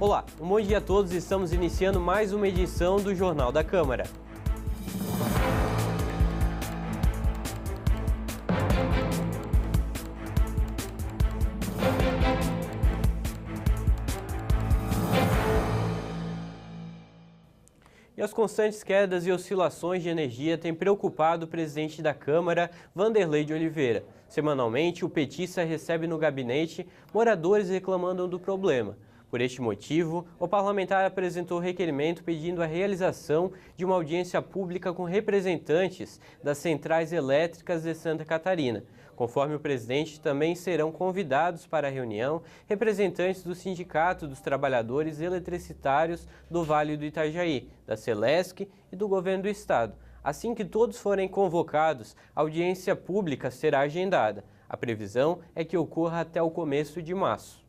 Olá, um bom dia a todos. Estamos iniciando mais uma edição do Jornal da Câmara. E as constantes quedas e oscilações de energia têm preocupado o presidente da Câmara, Wanderley de Oliveira. Semanalmente, o petista recebe no gabinete moradores reclamando do problema. Por este motivo, o parlamentar apresentou requerimento pedindo a realização de uma audiência pública com representantes das centrais elétricas de Santa Catarina. Conforme o presidente, também serão convidados para a reunião representantes do Sindicato dos Trabalhadores Eletricitários do Vale do Itajaí, da Celesc e do Governo do Estado. Assim que todos forem convocados, a audiência pública será agendada. A previsão é que ocorra até o começo de março.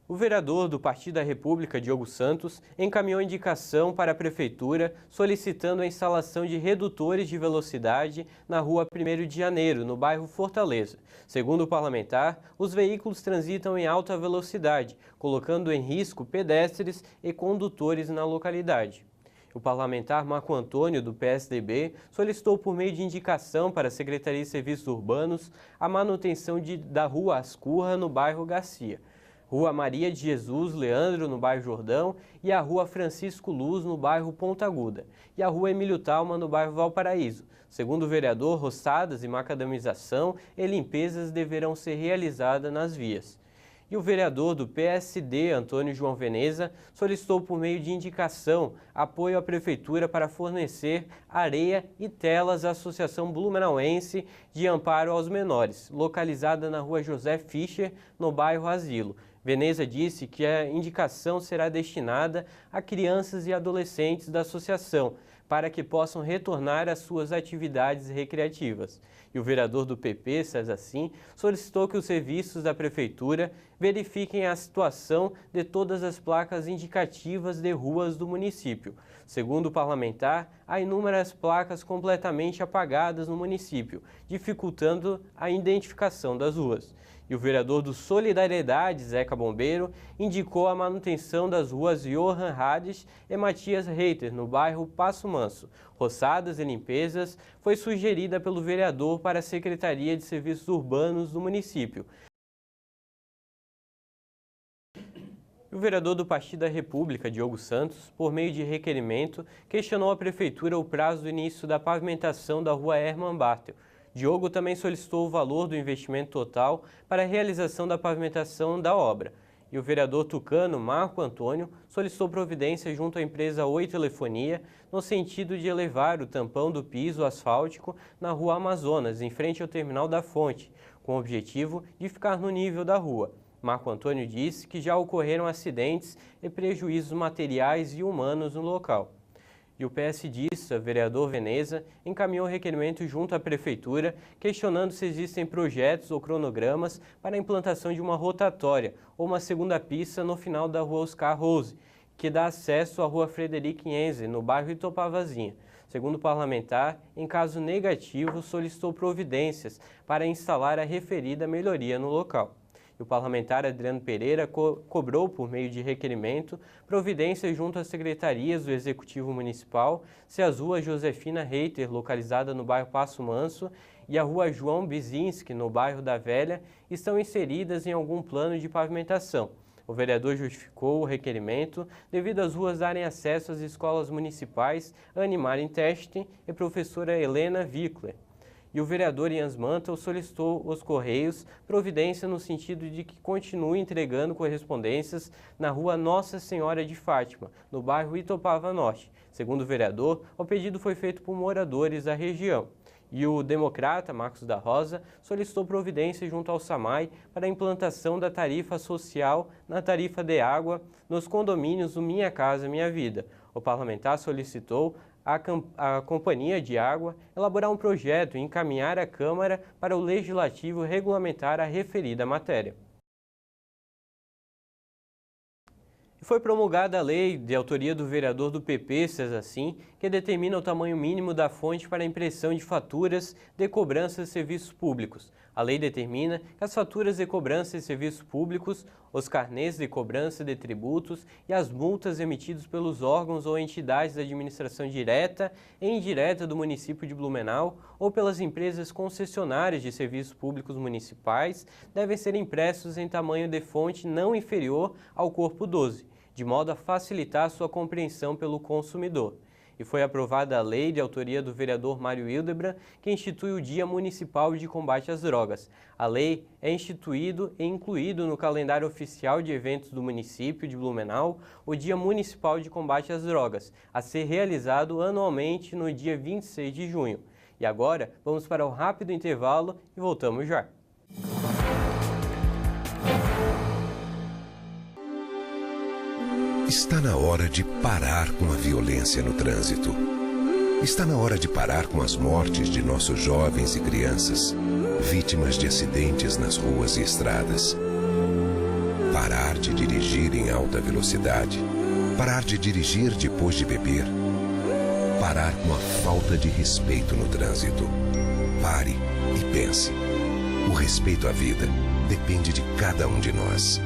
O vereador do Partido da República, Diogo Santos, encaminhou indicação para a Prefeitura solicitando a instalação de redutores de velocidade na rua 1º de Janeiro, no bairro Fortaleza. Segundo o parlamentar, os veículos transitam em alta velocidade, colocando em risco pedestres e condutores na localidade. O parlamentar Marco Antônio, do PSDB, solicitou por meio de indicação para a Secretaria de Serviços Urbanos a manutenção da rua Ascurra, no bairro Garcia. Rua Maria de Jesus Leandro, no bairro Jordão, e a Rua Francisco Luz, no bairro Ponta Aguda, e a Rua Emílio Thalmann, no bairro Valparaíso. Segundo o vereador, roçadas e macadamização e limpezas deverão ser realizadas nas vias. E o vereador do PSD, Antônio João Veneza, solicitou por meio de indicação apoio à Prefeitura para fornecer areia e telas à Associação Blumenauense de Amparo aos Menores, localizada na Rua José Fischer, no bairro Asilo. Veneza disse que a indicação será destinada a crianças e adolescentes da associação, para que possam retornar às suas atividades recreativas. E o vereador do PP, César Sim, solicitou que os serviços da Prefeitura verifiquem a situação de todas as placas indicativas de ruas do município. Segundo o parlamentar, há inúmeras placas completamente apagadas no município, dificultando a identificação das ruas. E o vereador do Solidariedade, Zeca Bombeiro, indicou a manutenção das ruas Johann Hades e Matias Reiter, no bairro Passo Manso. Roçadas e limpezas foi sugerida pelo vereador para a Secretaria de Serviços Urbanos do município. O vereador do Partido da República, Diogo Santos, por meio de requerimento, questionou à Prefeitura o prazo do início da pavimentação da rua Herman Bartel. Diogo também solicitou o valor do investimento total para a realização da pavimentação da obra. E o vereador tucano, Marco Antônio, solicitou providência junto à empresa Oi Telefonia no sentido de elevar o tampão do piso asfáltico na rua Amazonas, em frente ao terminal da Fonte, com o objetivo de ficar no nível da rua. Marco Antônio disse que já ocorreram acidentes e prejuízos materiais e humanos no local. E o PSDista, vereador Veneza, encaminhou requerimento junto à Prefeitura, questionando se existem projetos ou cronogramas para a implantação de uma rotatória ou uma segunda pista no final da rua Oscar Rose, que dá acesso à rua Frederico Enze, no bairro Itopavazinha. Segundo o parlamentar, em caso negativo, solicitou providências para instalar a referida melhoria no local. E o parlamentar Adriano Pereira cobrou, por meio de requerimento, providências junto às secretarias do Executivo Municipal se as ruas Josefina Reiter, localizada no bairro Passo Manso, e a rua João Bizinski, no bairro da Velha, estão inseridas em algum plano de pavimentação. O vereador justificou o requerimento devido às ruas darem acesso às escolas municipais Animarem Teste e professora Helena Wickler. E o vereador Jans Mantel solicitou aos Correios providência no sentido de que continue entregando correspondências na rua Nossa Senhora de Fátima, no bairro Itopava Norte. Segundo o vereador, o pedido foi feito por moradores da região. E o democrata Marcos da Rosa solicitou providência junto ao SAMAI para a implantação da tarifa social na tarifa de água nos condomínios do Minha Casa Minha Vida. O parlamentar solicitou a Companhia de Água elaborar um projeto e encaminhar à Câmara para o Legislativo regulamentar a referida matéria. Foi promulgada a lei de autoria do vereador do PP, César Sim, que determina o tamanho mínimo da fonte para a impressão de faturas de cobrança de serviços públicos. A lei determina que as faturas de cobrança de serviços públicos, os carnês de cobrança de tributos e as multas emitidos pelos órgãos ou entidades da administração direta e indireta do município de Blumenau ou pelas empresas concessionárias de serviços públicos municipais devem ser impressos em tamanho de fonte não inferior ao corpo 12, de modo a facilitar sua compreensão pelo consumidor. E foi aprovada a lei de autoria do vereador Mário Hildebrand, que institui o Dia Municipal de Combate às Drogas. A lei é instituído e incluído no calendário oficial de eventos do município de Blumenau o Dia Municipal de Combate às Drogas, a ser realizado anualmente no dia 26 de junho. E agora, vamos para um rápido intervalo e voltamos já. Está na hora de parar com a violência no trânsito. Está na hora de parar com as mortes de nossos jovens e crianças, vítimas de acidentes nas ruas e estradas. Parar de dirigir em alta velocidade. Parar de dirigir depois de beber. Parar com a falta de respeito no trânsito. Pare e pense. O respeito à vida depende de cada um de nós.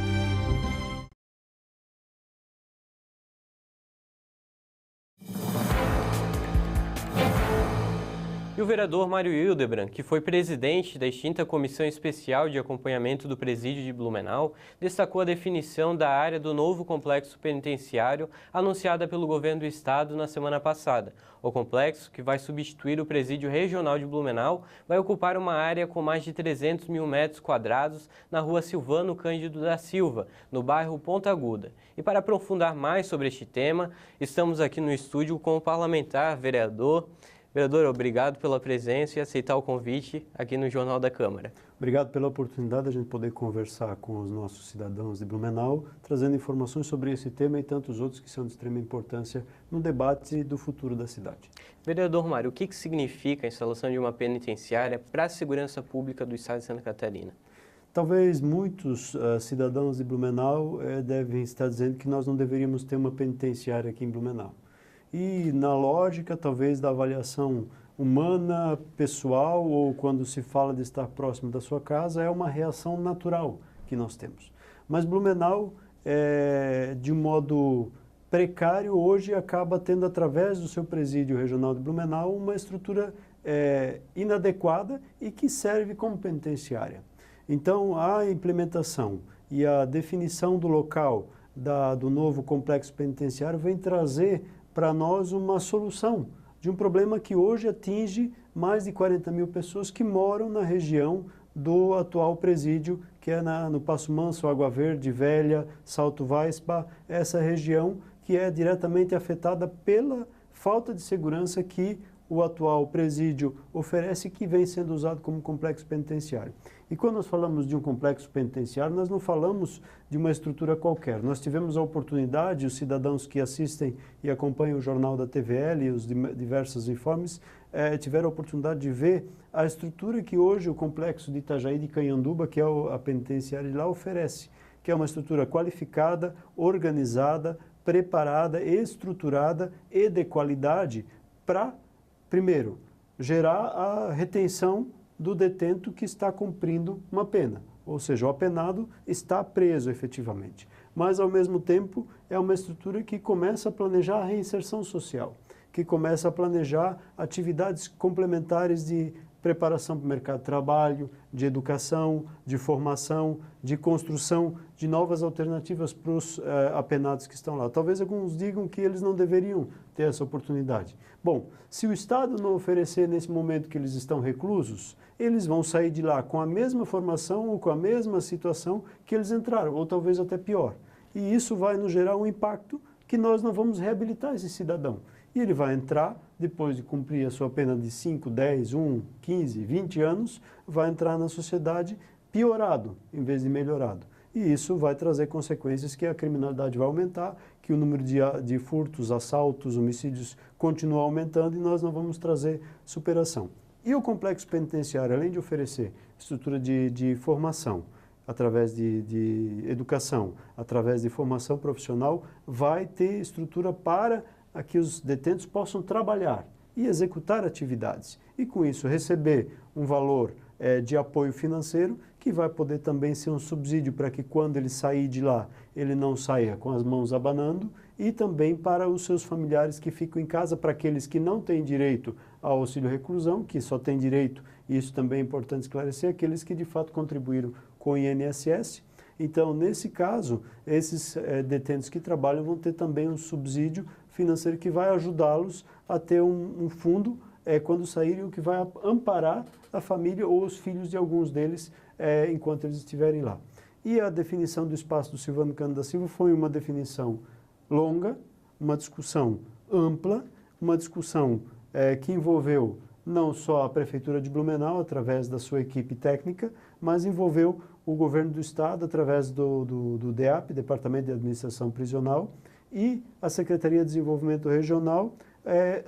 E o vereador Mário Hildebrand, que foi presidente da extinta Comissão Especial de Acompanhamento do Presídio de Blumenau, destacou a definição da área do novo complexo penitenciário anunciada pelo governo do estado na semana passada. O complexo, que vai substituir o Presídio Regional de Blumenau, vai ocupar uma área com mais de 300 mil metros quadrados na rua Silvano Cândido da Silva, no bairro Ponta Aguda. E para aprofundar mais sobre este tema, estamos aqui no estúdio com o parlamentar, vereador. Vereador, obrigado pela presença e aceitar o convite aqui no Jornal da Câmara. Obrigado pela oportunidade de a gente poder conversar com os nossos cidadãos de Blumenau, trazendo informações sobre esse tema e tantos outros que são de extrema importância no debate do futuro da cidade. Vereador Mário, o que significa a instalação de uma penitenciária para a segurança pública do estado de Santa Catarina? Talvez muitos cidadãos de Blumenau devem estar dizendo que nós não deveríamos ter uma penitenciária aqui em Blumenau. E na lógica, talvez, da avaliação humana, pessoal, ou quando se fala de estar próximo da sua casa, é uma reação natural que nós temos. Mas Blumenau, de um modo precário, hoje acaba tendo, através do seu presídio regional de Blumenau, uma estrutura inadequada e que serve como penitenciária. Então, a implementação e a definição do local do novo complexo penitenciário vem trazer para nós uma solução de um problema que hoje atinge mais de 40 mil pessoas que moram na região do atual presídio, que é no Passo Manso, Água Verde, Velha, Salto Vaispa, essa região que é diretamente afetada pela falta de segurança que o atual presídio oferece, que vem sendo usado como complexo penitenciário. E quando nós falamos de um complexo penitenciário, nós não falamos de uma estrutura qualquer. Nós tivemos a oportunidade, os cidadãos que assistem e acompanham o jornal da TVL e os diversos informes, tiveram a oportunidade de ver a estrutura que hoje o complexo de Itajaí de Canhanduba, que é a penitenciária de lá, oferece, que é uma estrutura qualificada, organizada, preparada, estruturada e de qualidade para, primeiro, gerar a retenção do detento que está cumprindo uma pena, ou seja, o apenado está preso efetivamente. Mas, ao mesmo tempo, é uma estrutura que começa a planejar a reinserção social, que começa a planejar atividades complementares de preparação para o mercado de trabalho, de educação, de formação, de construção de novas alternativas para os apenados que estão lá. Talvez alguns digam que eles não deveriam ter essa oportunidade. Bom, se o Estado não oferecer nesse momento que eles estão reclusos, eles vão sair de lá com a mesma formação ou com a mesma situação que eles entraram, ou talvez até pior. E isso vai nos gerar um impacto que nós não vamos reabilitar esse cidadão. E ele vai entrar, depois de cumprir a sua pena de 5, 10, 15, 20 anos, vai entrar na sociedade piorado, em vez de melhorado. E isso vai trazer consequências que a criminalidade vai aumentar, que o número de furtos, assaltos, homicídios continua aumentando e nós não vamos trazer superação. E o complexo penitenciário, além de oferecer estrutura de formação, através de educação, através de formação profissional, vai ter estrutura para a que os detentos possam trabalhar e executar atividades. E com isso receber um valor de apoio financeiro que vai poder também ser um subsídio para que quando ele sair de lá, ele não saia com as mãos abanando, e também para os seus familiares que ficam em casa, para aqueles que não têm direito ao auxílio reclusão, que só têm direito, e isso também é importante esclarecer, aqueles que de fato contribuíram com o INSS. Então, nesse caso, esses detentos que trabalham vão ter também um subsídio financeiro que vai ajudá-los a ter um fundo quando saírem, o que vai amparar a família ou os filhos de alguns deles enquanto eles estiverem lá. E a definição do espaço do Silvano Cândido da Silva foi uma definição longa, uma discussão ampla, uma discussão que envolveu não só a Prefeitura de Blumenau, através da sua equipe técnica, mas envolveu o governo do Estado, através do DEAP, Departamento de Administração Prisional, e a Secretaria de Desenvolvimento Regional,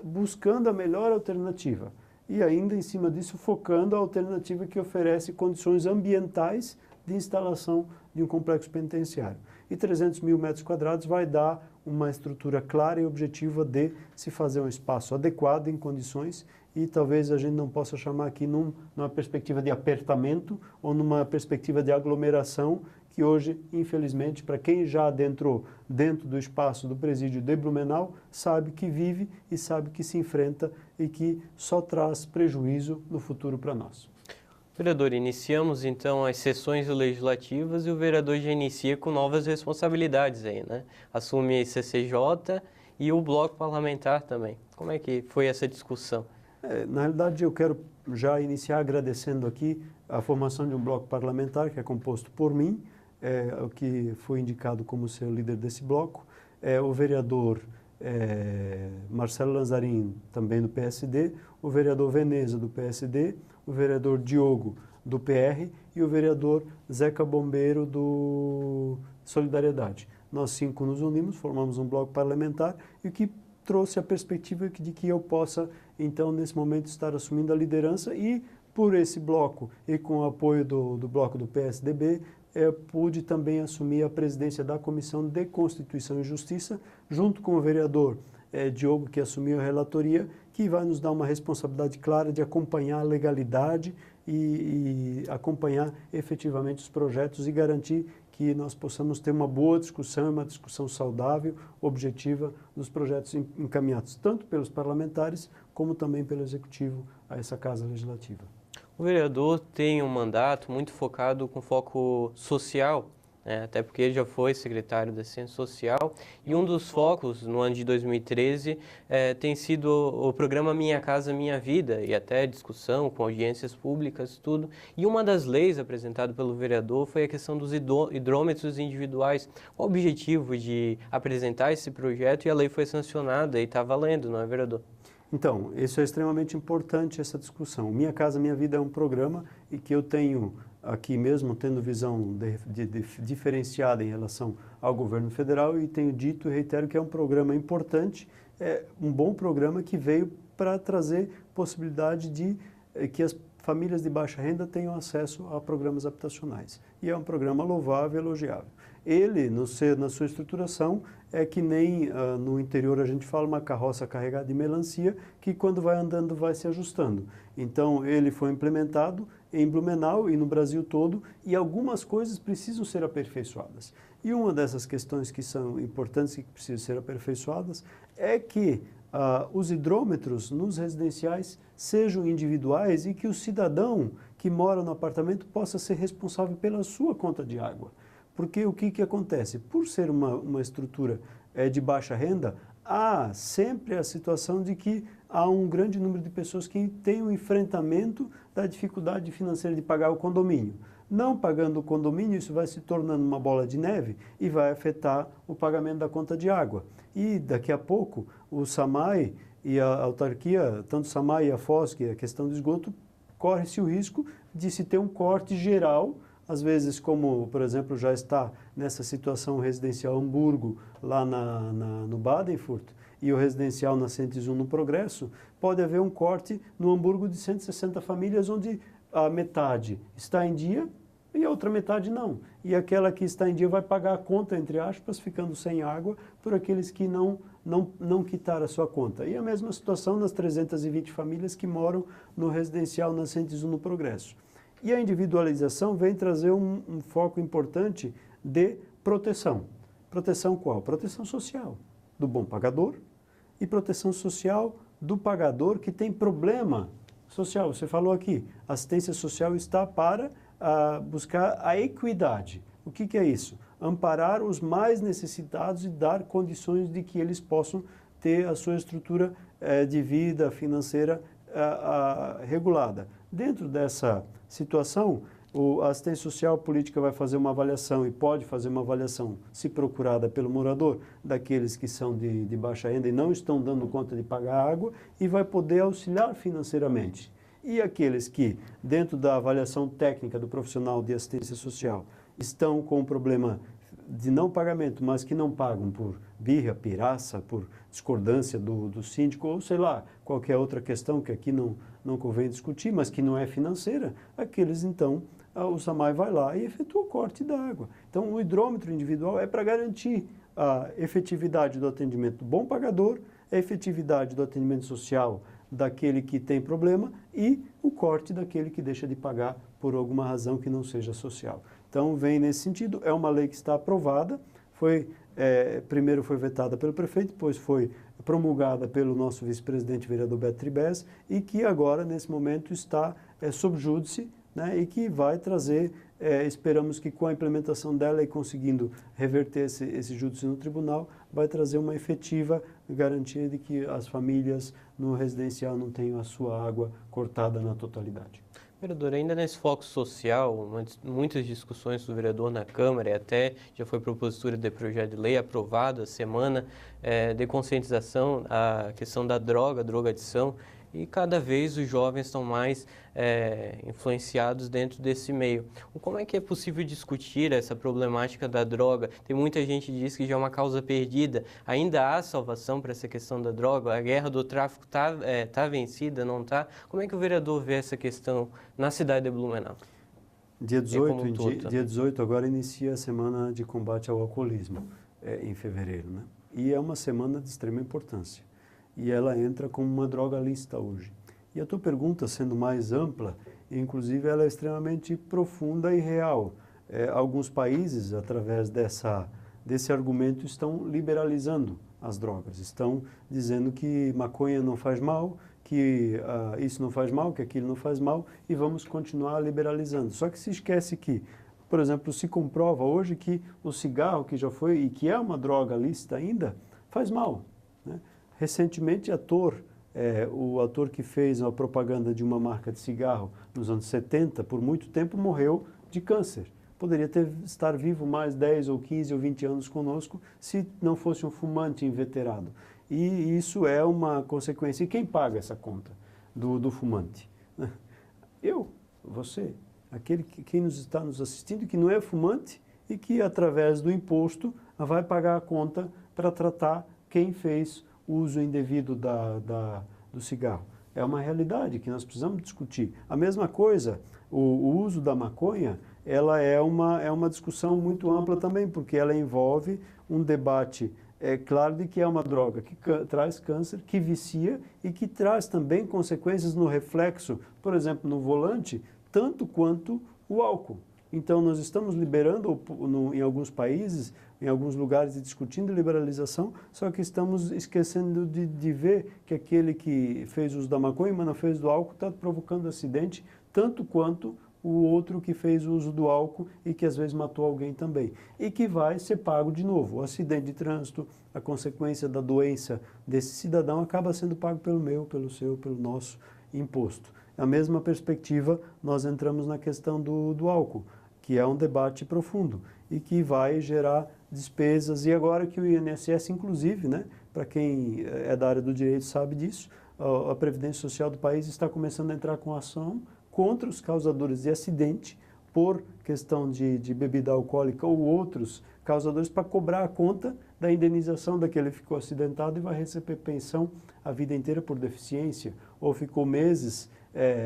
buscando a melhor alternativa. E ainda, em cima disso, focando a alternativa que oferece condições ambientais de instalação de um complexo penitenciário. E 300 mil metros quadrados vai dar uma estrutura clara e objetiva de se fazer um espaço adequado, em condições, e talvez a gente não possa chamar aqui numa perspectiva de apertamento ou numa perspectiva de aglomeração, que hoje, infelizmente, para quem já adentrou dentro do espaço do presídio de Blumenau, sabe que vive e sabe que se enfrenta e que só traz prejuízo no futuro para nós. Vereador, iniciamos então as sessões legislativas e o vereador já inicia com novas responsabilidades aí, né? Assume a CCJ e o bloco parlamentar também. Como é que foi essa discussão? Na realidade, eu quero já iniciar agradecendo aqui a formação de um bloco parlamentar que é composto por mim, o que foi indicado como ser o líder desse bloco, o vereador Marcelo Lanzarin, também do PSD, o vereador Veneza, do PSD, o vereador Diogo, do PR, e o vereador Zeca Bombeiro, do Solidariedade. Nós 5 nos unimos, formamos um bloco parlamentar, e o que trouxe a perspectiva de que eu possa, então, nesse momento, estar assumindo a liderança, e por esse bloco e com o apoio do bloco do PSDB, pude também assumir a presidência da Comissão de Constituição e Justiça, junto com o vereador Diogo, que assumiu a relatoria, que vai nos dar uma responsabilidade clara de acompanhar a legalidade e acompanhar efetivamente os projetos e garantir que nós possamos ter uma boa discussão, uma discussão saudável, objetiva dos projetos encaminhados, tanto pelos parlamentares como também pelo Executivo a essa Casa Legislativa. O vereador tem um mandato muito focado com foco social, né? Até porque ele já foi secretário da Ciência Social, e um dos focos no ano de 2013 tem sido o programa Minha Casa Minha Vida, e até discussão com audiências públicas, tudo. E uma das leis apresentadas pelo vereador foi a questão dos hidrômetros individuais. Qual o objetivo de apresentar esse projeto? E a lei foi sancionada e está valendo, não é, vereador? Então, isso é extremamente importante, essa discussão. Minha Casa Minha Vida é um programa e que eu tenho aqui mesmo, tendo visão diferenciada em relação ao governo federal, e tenho dito e reitero que é um programa importante, um bom programa que veio para trazer possibilidade de que as famílias de baixa renda tenham acesso a programas habitacionais. E é um programa louvável e elogiável. Ele, na sua estruturação, é que nem no interior a gente fala uma carroça carregada de melancia, que quando vai andando vai se ajustando. Então, ele foi implementado em Blumenau e no Brasil todo, e algumas coisas precisam ser aperfeiçoadas. E uma dessas questões que são importantes e que precisam ser aperfeiçoadas é que os hidrômetros nos residenciais sejam individuais e que o cidadão que mora no apartamento possa ser responsável pela sua conta de água. Porque o que acontece? Por ser uma estrutura de baixa renda, há sempre a situação de que há um grande número de pessoas que têm o enfrentamento da dificuldade financeira de pagar o condomínio. Não pagando o condomínio, isso vai se tornando uma bola de neve e vai afetar o pagamento da conta de água. E daqui a pouco, o SAMAI e a autarquia, tanto o SAMAI e a FOSC, a questão do esgoto, corre-se o risco de se ter um corte geral, às vezes, como, por exemplo, já está nessa situação o residencial Hamburgo, lá no Badenfurt, e o residencial na 101 no Progresso, pode haver um corte no Hamburgo de 160 famílias, onde a metade está em dia e a outra metade não. E aquela que está em dia vai pagar a conta, entre aspas, ficando sem água, por aqueles que não não quitar a sua conta. E a mesma situação nas 320 famílias que moram no residencial Nascentes 1 no Progresso. E a individualização vem trazer um foco importante de proteção. Proteção qual? Proteção social do bom pagador e proteção social do pagador que tem problema social. Você falou aqui, a assistência social está para buscar a equidade. O que é isso? Amparar os mais necessitados e dar condições de que eles possam ter a sua estrutura de vida financeira regulada. Dentro dessa situação, a assistência social política vai fazer uma avaliação e pode fazer uma avaliação, se procurada pelo morador, daqueles que são de baixa renda e não estão dando conta de pagar água e vai poder auxiliar financeiramente. E aqueles que, dentro da avaliação técnica do profissional de assistência social, estão com um problema de não pagamento, mas que não pagam por birra, pirraça, por discordância do síndico, ou sei lá, qualquer outra questão que aqui não convém discutir, mas que não é financeira, aqueles então, o SAMAI vai lá e efetua o corte da água. Então, o hidrômetro individual é para garantir a efetividade do atendimento do bom pagador, a efetividade do atendimento social daquele que tem problema e o corte daquele que deixa de pagar por alguma razão que não seja social. Então, vem nesse sentido, é uma lei que está aprovada, primeiro foi vetada pelo prefeito, depois foi promulgada pelo nosso vice-presidente, vereador Beto Tribes, e que agora, nesse momento, está sob júdice, né, e que vai trazer, esperamos que com a implementação dela e conseguindo reverter esse júdice no tribunal, vai trazer uma efetiva garantia de que as famílias no residencial não tenham a sua água cortada na totalidade. Vereador, ainda nesse foco social, muitas discussões do vereador na Câmara e até já foi propositura de projeto de lei aprovado a semana de conscientização, a questão da drogadição, e cada vez os jovens estão mais influenciados dentro desse meio. Como é que é possível discutir essa problemática da droga? Tem muita gente que diz que já é uma causa perdida. Ainda há salvação para essa questão da droga? A guerra do tráfico tá vencida, não está? Como é que o vereador vê essa questão na cidade de Blumenau? Dia 18 agora inicia a semana de combate ao alcoolismo, em fevereiro, né? E é uma semana de extrema importância. E ela entra como uma droga lícita hoje. E a tua pergunta, sendo mais ampla, inclusive ela é extremamente profunda e real. Alguns países, através desse argumento, estão liberalizando as drogas. Estão dizendo que maconha não faz mal, que isso não faz mal, que aquilo não faz mal, e vamos continuar liberalizando. Só que se esquece que, por exemplo, se comprova hoje que o cigarro, que já foi e que é uma droga lícita ainda, faz mal, né? Recentemente, o ator que fez a propaganda de uma marca de cigarro nos anos 70, por muito tempo, morreu de câncer. Poderia estar vivo mais 10 ou 15 ou 20 anos conosco se não fosse um fumante inveterado. E isso é uma consequência. E quem paga essa conta do fumante? Eu, você, quem está nos assistindo, que não é fumante e que, através do imposto, vai pagar a conta para tratar quem fez o uso indevido do cigarro. É uma realidade que nós precisamos discutir. A mesma coisa, o uso da maconha, ela é uma discussão muito ampla também, porque ela envolve um debate, claro, de que é uma droga que traz câncer, que vicia e que traz também consequências no reflexo, por exemplo, no volante, tanto quanto o álcool. Então, nós estamos liberando, em alguns países, em alguns lugares, discutindo liberalização, só que estamos esquecendo de ver que aquele que fez uso da maconha, mas não fez do álcool, está provocando acidente, tanto quanto o outro que fez uso do álcool e que às vezes matou alguém também. E que vai ser pago de novo. O acidente de trânsito, a consequência da doença desse cidadão acaba sendo pago pelo meu, pelo seu, pelo nosso imposto. A mesma perspectiva, nós entramos na questão do álcool, que é um debate profundo e que vai gerar despesas. E agora que o INSS, inclusive, né, para quem é da área do direito sabe disso, a Previdência Social do país está começando a entrar com ação contra os causadores de acidente por questão de bebida alcoólica ou outros causadores para cobrar a conta da indenização daquele que ficou acidentado e vai receber pensão a vida inteira por deficiência ou ficou meses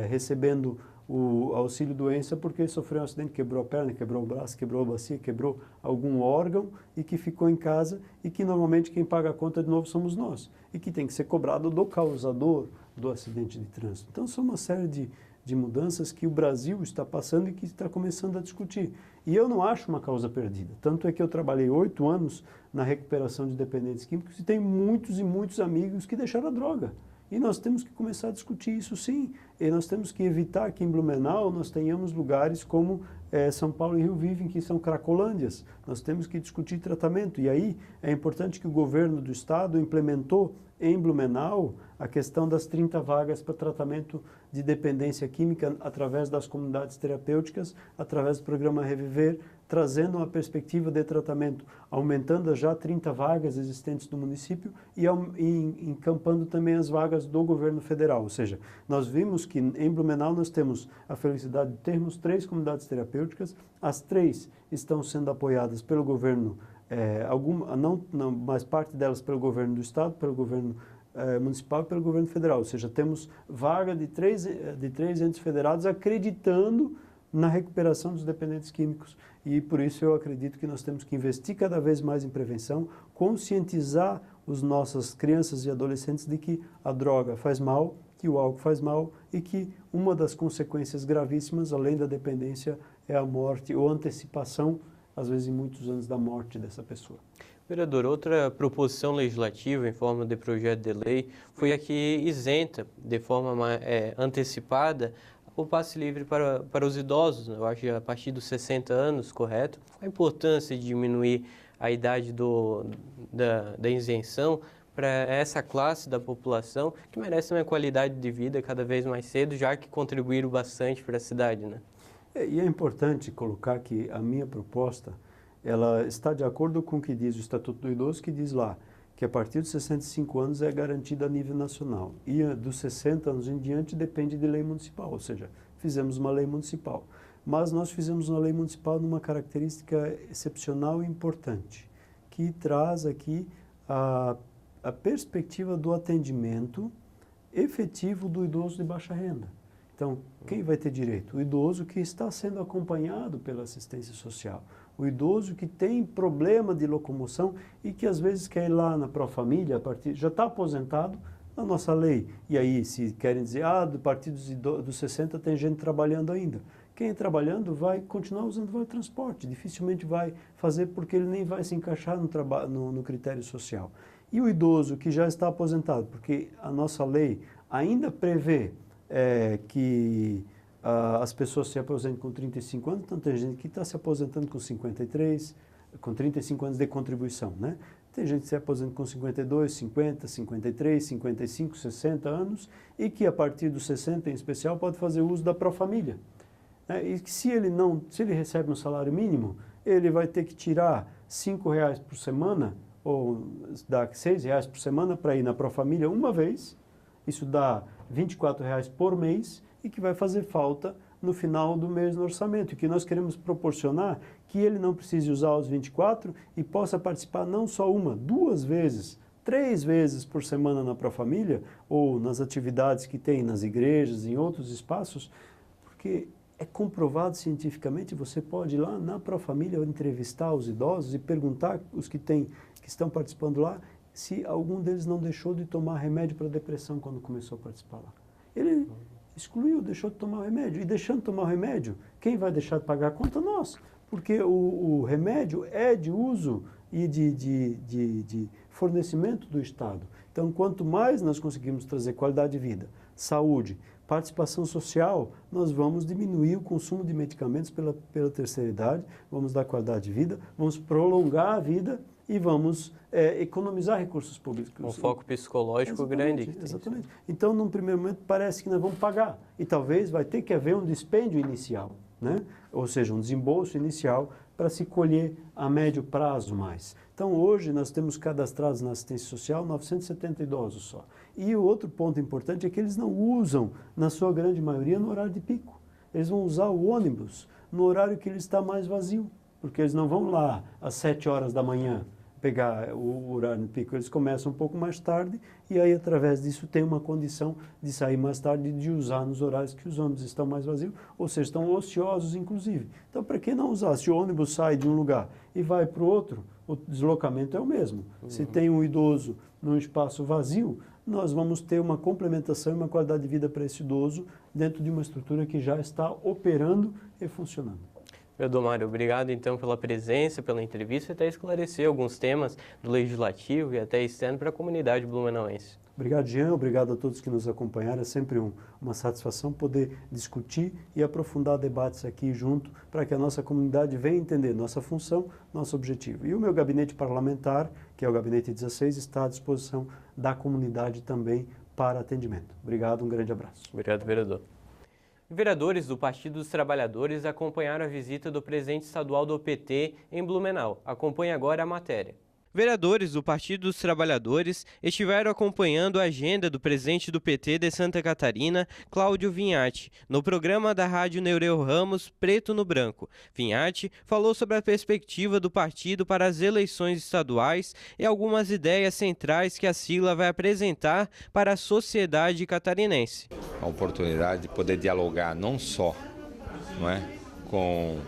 recebendo o auxílio-doença porque sofreu um acidente, quebrou a perna, quebrou o braço, quebrou a bacia, quebrou algum órgão e que ficou em casa e que normalmente quem paga a conta de novo somos nós e que tem que ser cobrado do causador do acidente de trânsito. Então, são uma série de mudanças que o Brasil está passando e que está começando a discutir. E eu não acho uma causa perdida. Tanto é que eu trabalhei 8 anos na recuperação de dependentes químicos e tenho muitos e muitos amigos que deixaram a droga. E nós temos que começar a discutir isso sim. E nós temos que evitar que em Blumenau nós tenhamos lugares como São Paulo e Rio vivem, que são cracolândias. Nós temos que discutir tratamento. E aí é importante que o governo do estado implementou em Blumenau a questão das 30 vagas para tratamento de dependência química através das comunidades terapêuticas, através do programa Reviver, trazendo uma perspectiva de tratamento, aumentando já 30 vagas existentes no município e encampando também as vagas do governo federal. Ou seja, nós vimos que em Blumenau nós temos a felicidade de termos 3 comunidades terapêuticas, as 3 estão sendo apoiadas pelo governo, mas parte delas pelo governo do estado, pelo governo municipal e pelo governo federal. Ou seja, temos vaga de três entes federados acreditando na recuperação dos dependentes químicos. E por isso eu acredito que nós temos que investir cada vez mais em prevenção, conscientizar as nossas crianças e adolescentes de que a droga faz mal, que o álcool faz mal e que uma das consequências gravíssimas, além da dependência, é a morte ou antecipação, às vezes em muitos anos, da morte dessa pessoa. Vereador, outra proposição legislativa em forma de projeto de lei foi a que isenta de forma antecipada o passe livre para os idosos, eu acho a partir dos 60 anos, correto? A importância de diminuir a idade da isenção para essa classe da população que merece uma qualidade de vida cada vez mais cedo, já que contribuíram bastante para a cidade, né? E é importante colocar que a minha proposta, ela está de acordo com o que diz o Estatuto do Idoso, que diz lá que a partir dos 65 anos é garantida a nível nacional e dos 60 anos em diante depende de lei municipal, ou seja, fizemos uma lei municipal. Mas nós fizemos uma lei municipal numa característica excepcional e importante, que traz aqui a perspectiva do atendimento efetivo do idoso de baixa renda. Então, quem vai ter direito? O idoso que está sendo acompanhado pela assistência social. O idoso que tem problema de locomoção e que às vezes quer ir lá na Profamília, já está aposentado na nossa lei. E aí, se querem dizer, a partir dos 60 tem gente trabalhando ainda. Quem é trabalhando vai continuar usando o transporte, dificilmente vai fazer porque ele nem vai se encaixar no critério social. E o idoso que já está aposentado, porque a nossa lei ainda prevê que as pessoas se aposentem com 35 anos, então tem gente que está se aposentando com 53, com 35 anos de contribuição, né? Tem gente que se aposenta com 52, 50, 53, 55, 60 anos e que a partir dos 60 em especial pode fazer uso da Profamília. E que se ele recebe um salário mínimo, ele vai ter que tirar R$5 por semana ou dá R$6 por semana para ir na Profamília uma vez, isso dá R$24 por mês e que vai fazer falta no final do mês no orçamento. E que nós queremos proporcionar que ele não precise usar os 24 e possa participar não só 1, 2 vezes, 3 vezes por semana na Profamília ou nas atividades que tem nas igrejas, em outros espaços, porque é comprovado cientificamente, você pode ir lá na Profamília entrevistar os idosos e perguntar os que estão participando lá se algum deles não deixou de tomar remédio para depressão quando começou a participar lá. Ele excluiu, deixou de tomar o remédio. E deixando de tomar o remédio, quem vai deixar de pagar a conta? Nós. Porque o remédio é de uso e de fornecimento do Estado. Então, quanto mais nós conseguimos trazer qualidade de vida, saúde, participação social, nós vamos diminuir o consumo de medicamentos pela terceira idade, vamos dar qualidade de vida, vamos prolongar a vida e vamos economizar recursos públicos. Um foco psicológico grande. Exatamente. Então, num primeiro momento, parece que nós vamos pagar. E talvez vai ter que haver um dispêndio inicial, né? Ou seja, um desembolso inicial para se colher a médio prazo mais. Então, hoje, nós temos cadastrados na assistência social 970 idosos só. E o outro ponto importante é que eles não usam, na sua grande maioria, no horário de pico. Eles vão usar o ônibus no horário que ele está mais vazio, porque eles não vão lá às 7 horas da manhã pegar o horário no pico, eles começam um pouco mais tarde e aí, através disso, tem uma condição de sair mais tarde e de usar nos horários que os ônibus estão mais vazios, ou seja, estão ociosos, inclusive. Então, para que não usar? Se o ônibus sai de um lugar e vai para o outro, o deslocamento é o mesmo. Se tem um idoso num espaço vazio, nós vamos ter uma complementação e uma qualidade de vida para esse idoso dentro de uma estrutura que já está operando e funcionando. Vereador Mário, obrigado então pela presença, pela entrevista e até esclarecer alguns temas do Legislativo e até externo para a comunidade blumenauense. Obrigado, Jean. Obrigado a todos que nos acompanharam. É sempre uma satisfação poder discutir e aprofundar debates aqui junto para que a nossa comunidade venha entender nossa função, nosso objetivo. E o meu gabinete parlamentar, que é o Gabinete 16, está à disposição da comunidade também para atendimento. Obrigado, um grande abraço. Obrigado, vereador. Vereadores do Partido dos Trabalhadores acompanharam a visita do presidente estadual do PT em Blumenau. Acompanhe agora a matéria. Vereadores do Partido dos Trabalhadores estiveram acompanhando a agenda do presidente do PT de Santa Catarina, Cláudio Vinhati, no programa da Rádio Neureu Ramos, Preto no Branco. Vinhati falou sobre a perspectiva do partido para as eleições estaduais e algumas ideias centrais que a sigla vai apresentar para a sociedade catarinense. A oportunidade de poder dialogar não só, com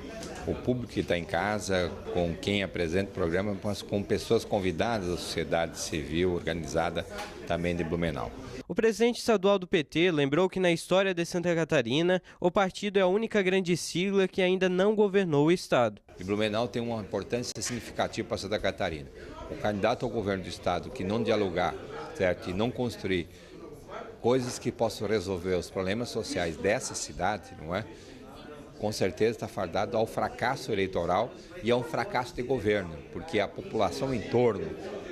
o público que está em casa, com quem apresenta o programa, mas com pessoas convidadas da sociedade civil organizada também de Blumenau. O presidente estadual do PT lembrou que na história de Santa Catarina, o partido é a única grande sigla que ainda não governou o estado. E Blumenau tem uma importância significativa para Santa Catarina. O candidato ao governo do estado que não dialogar, certo, e não construir coisas que possam resolver os problemas sociais dessa cidade, com certeza está fardado ao fracasso eleitoral e a um fracasso de governo, porque a população em torno,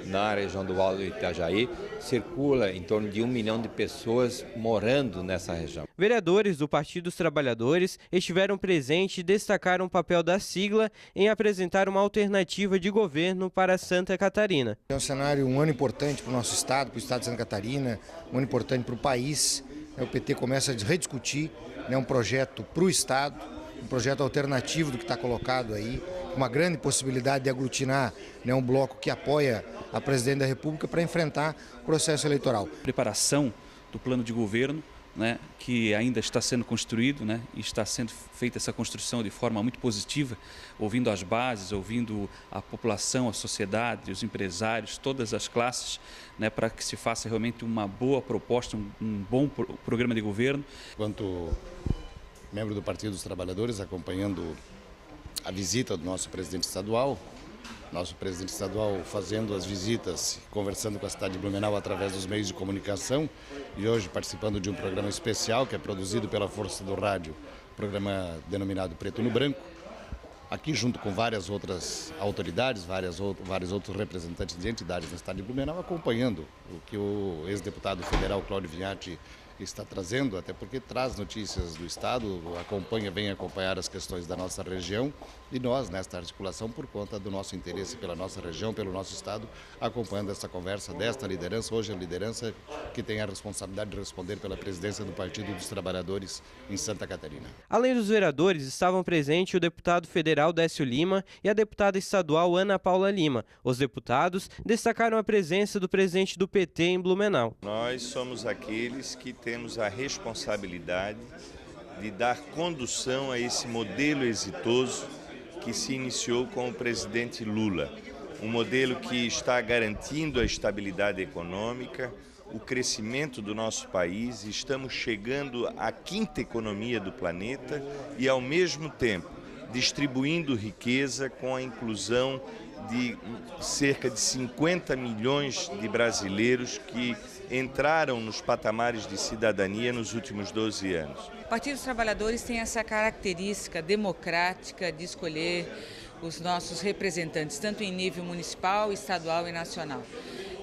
na região do Vale do Itajaí, circula em torno de 1 milhão de pessoas morando nessa região. Vereadores do Partido dos Trabalhadores estiveram presentes e destacaram o papel da sigla em apresentar uma alternativa de governo para Santa Catarina. É um cenário, um ano importante para o nosso estado, para o estado de Santa Catarina, um ano importante para o país. O PT começa a rediscutir um projeto para o estado, um projeto alternativo do que está colocado aí, uma grande possibilidade de aglutinar um bloco que apoia a presidente da República para enfrentar o processo eleitoral. Preparação do plano de governo, que ainda está sendo construído, e está sendo feita essa construção de forma muito positiva, ouvindo as bases, ouvindo a população, a sociedade, os empresários, todas as classes, para que se faça realmente uma boa proposta, um bom programa de governo. Quanto membro do Partido dos Trabalhadores, acompanhando a visita do nosso presidente estadual fazendo as visitas, conversando com a cidade de Blumenau através dos meios de comunicação e hoje participando de um programa especial que é produzido pela Força do Rádio, programa denominado Preto no Branco, aqui junto com várias outras autoridades, vários outros representantes de entidades da cidade de Blumenau, acompanhando o que o ex-deputado federal Cláudio Vinhati está trazendo, até porque traz notícias do estado, vem acompanhar as questões da nossa região e nós, nesta articulação, por conta do nosso interesse pela nossa região, pelo nosso estado, acompanhando essa conversa desta liderança, hoje a liderança que tem a responsabilidade de responder pela presidência do Partido dos Trabalhadores em Santa Catarina. Além dos vereadores, estavam presentes o deputado federal Décio Lima e a deputada estadual Ana Paula Lima. Os deputados destacaram a presença do presidente do PT em Blumenau. Nós somos aqueles que temos a responsabilidade de dar condução a esse modelo exitoso que se iniciou com o presidente Lula. Um modelo que está garantindo a estabilidade econômica, o crescimento do nosso país. Estamos chegando à 5ª economia do planeta e, ao mesmo tempo, distribuindo riqueza com a inclusão de cerca de 50 milhões de brasileiros que entraram nos patamares de cidadania nos últimos 12 anos. O Partido dos Trabalhadores tem essa característica democrática de escolher os nossos representantes, tanto em nível municipal, estadual e nacional.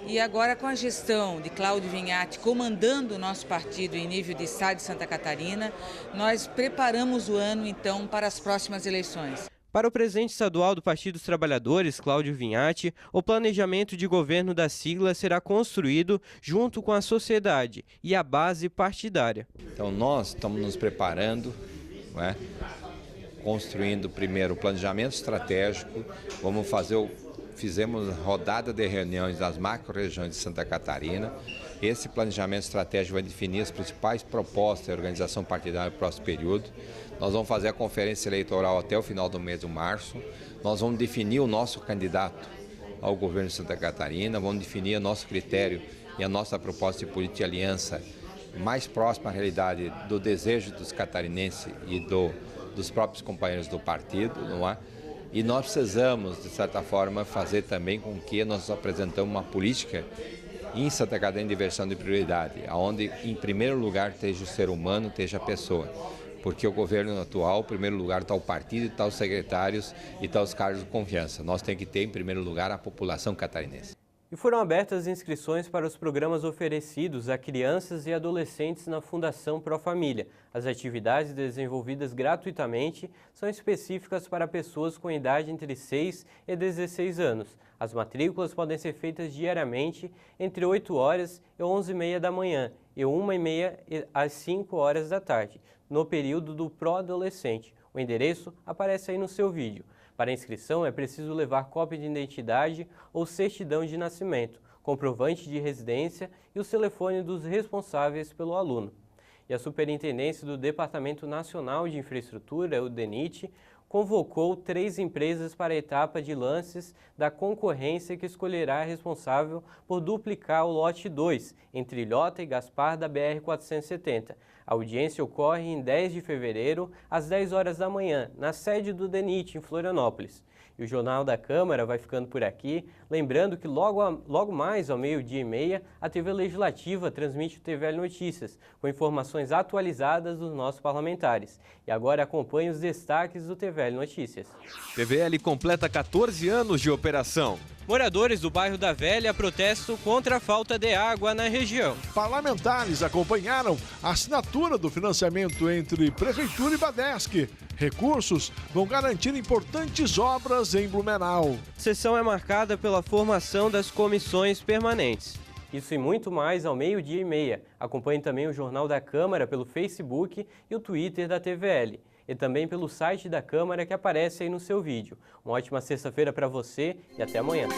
E agora, com a gestão de Cláudio Vinhati comandando o nosso partido em nível de estado de Santa Catarina, nós preparamos o ano, então, para as próximas eleições. Para o presidente estadual do Partido dos Trabalhadores, Cláudio Vinhati, o planejamento de governo da sigla será construído junto com a sociedade e a base partidária. Então nós estamos nos preparando, construindo primeiro o planejamento estratégico, vamos fazer fizemos rodada de reuniões das macro-regiões de Santa Catarina. Esse planejamento estratégico vai definir as principais propostas da organização partidária no próximo período. Nós vamos fazer a conferência eleitoral até o final do mês de março. Nós vamos definir o nosso candidato ao governo de Santa Catarina, vamos definir o nosso critério e a nossa proposta de política de aliança mais próxima à realidade do desejo dos catarinenses e dos próprios companheiros do partido, não é? E nós precisamos, de certa forma, fazer também com que nós apresentamos uma política em Santa Catarina de inversão de prioridade, onde em primeiro lugar esteja o ser humano, esteja a pessoa. Porque o governo atual, em primeiro lugar, está o partido, está os secretários e está os cargos de confiança. Nós temos que ter, em primeiro lugar, a população catarinense. E foram abertas inscrições para os programas oferecidos a crianças e adolescentes na Fundação Pro Família. As atividades desenvolvidas gratuitamente são específicas para pessoas com idade entre 6 e 16 anos. As matrículas podem ser feitas diariamente entre 8 horas e 11h30 da manhã e 1h30 às 5 horas da tarde, no período do pró-adolescente. O endereço aparece aí no seu vídeo. Para inscrição é preciso levar cópia de identidade ou certidão de nascimento, comprovante de residência e o telefone dos responsáveis pelo aluno. E a Superintendência do Departamento Nacional de Infraestrutura, o DENIT, convocou 3 empresas para a etapa de lances da concorrência que escolherá a responsável por duplicar o lote 2, entre Ilhota e Gaspar da BR-470. A audiência ocorre em 10 de fevereiro, às 10 horas da manhã, na sede do DENIT, em Florianópolis. E o Jornal da Câmara vai ficando por aqui, lembrando que logo mais, ao 12h30, a TV Legislativa transmite o TVL Notícias, com informações atualizadas dos nossos parlamentares. E agora acompanhe os destaques do TVL Notícias. TVL completa 14 anos de operação. Moradores do bairro da Velha protestam contra a falta de água na região. Parlamentares acompanharam a assinatura do financiamento entre Prefeitura e Badesc. Recursos vão garantir importantes obras em Blumenau. A sessão é marcada pela formação das comissões permanentes. Isso e muito mais ao 12h30. Acompanhe também o Jornal da Câmara pelo Facebook e o Twitter da TVL. E também pelo site da Câmara que aparece aí no seu vídeo. Uma ótima sexta-feira para você e até amanhã.